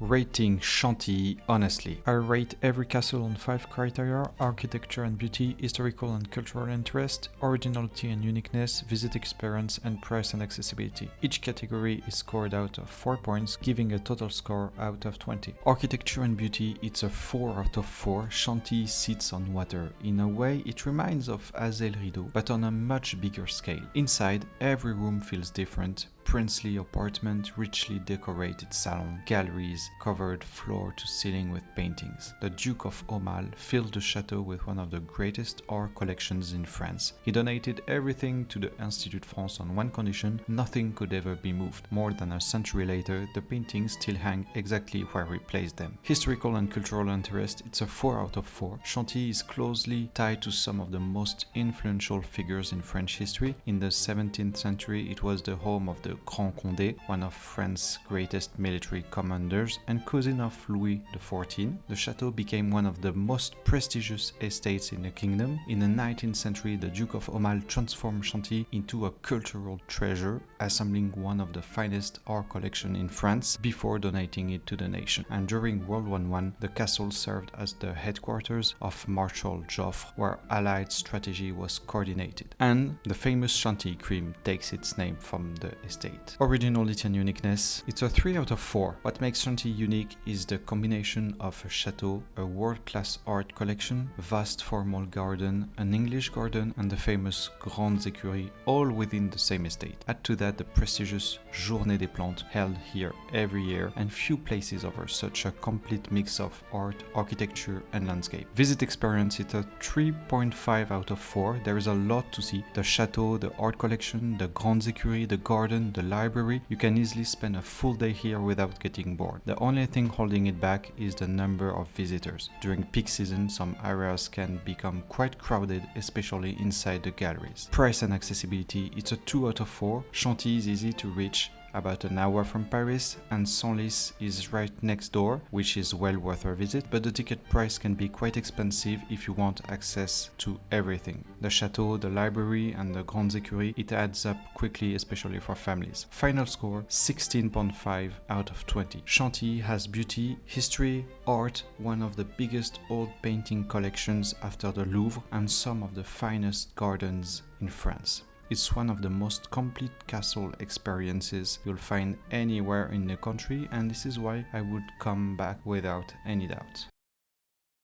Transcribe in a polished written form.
Rating Chantilly honestly. I rate every castle on 5 criteria: architecture and beauty, historical and cultural interest, originality and uniqueness, visit experience, and price and accessibility. Each category is scored out of 4 points, giving a total score out of 20. Architecture and beauty, it's a 4 out of 4. Chantilly sits on water. In a way, it reminds of Hazel Rideau, but on a much bigger scale. Inside, every room feels different. Princely apartment, richly decorated salon, galleries covered floor to ceiling with paintings. The Duke of Aumale filled the chateau with one of the greatest art collections in France. He donated everything to the Institut France on one condition: nothing could ever be moved. More than a century later, the paintings still hang exactly where he placed them. Historical and cultural interest, it's a 4 out of 4. Chantilly is closely tied to some of the most influential figures in French history. In the 17th century, it was the home of the Grand Condé, one of France's greatest military commanders and cousin of Louis XIV. The chateau became one of the most prestigious estates in the kingdom. In the 19th century, the Duke of Aumale transformed Chantilly into a cultural treasure, assembling one of the finest art collections in France before donating it to the nation. And during World War I, the castle served as the headquarters of Marshal Joffre, where Allied strategy was coordinated. And the famous Chantilly cream takes its name from the estate. Originality and uniqueness, it's a 3 out of 4. What makes Chantilly unique is the combination of a chateau, a world-class art collection, vast formal garden, an English garden, and the famous Grandes Écuries, all within the same estate. Add to that the prestigious Journée des Plantes held here every year, and few places offer such a complete mix of art, architecture, and landscape. Visit experience, it's a 3.5 out of 4. There is a lot to see: the chateau, the art collection, the Grandes Écuries, the garden, the library. You can easily spend a full day here without getting bored. The only thing holding it back is the number of visitors. During peak season, some areas can become quite crowded, especially inside the galleries. Price and accessibility, it's a 2 out of 4. Chantilly is easy to reach, about an hour from Paris, and Senlis is right next door, which is well worth a visit, but the ticket price can be quite expensive if you want access to everything. The chateau, the library, and the Grandes Écuries, it adds up quickly, especially for families. Final score, 16.5 out of 20. Chantilly has beauty, history, art, one of the biggest old painting collections after the Louvre, and some of the finest gardens in France. It's one of the most complete castle experiences you'll find anywhere in the country, and this is why I would come back without any doubt.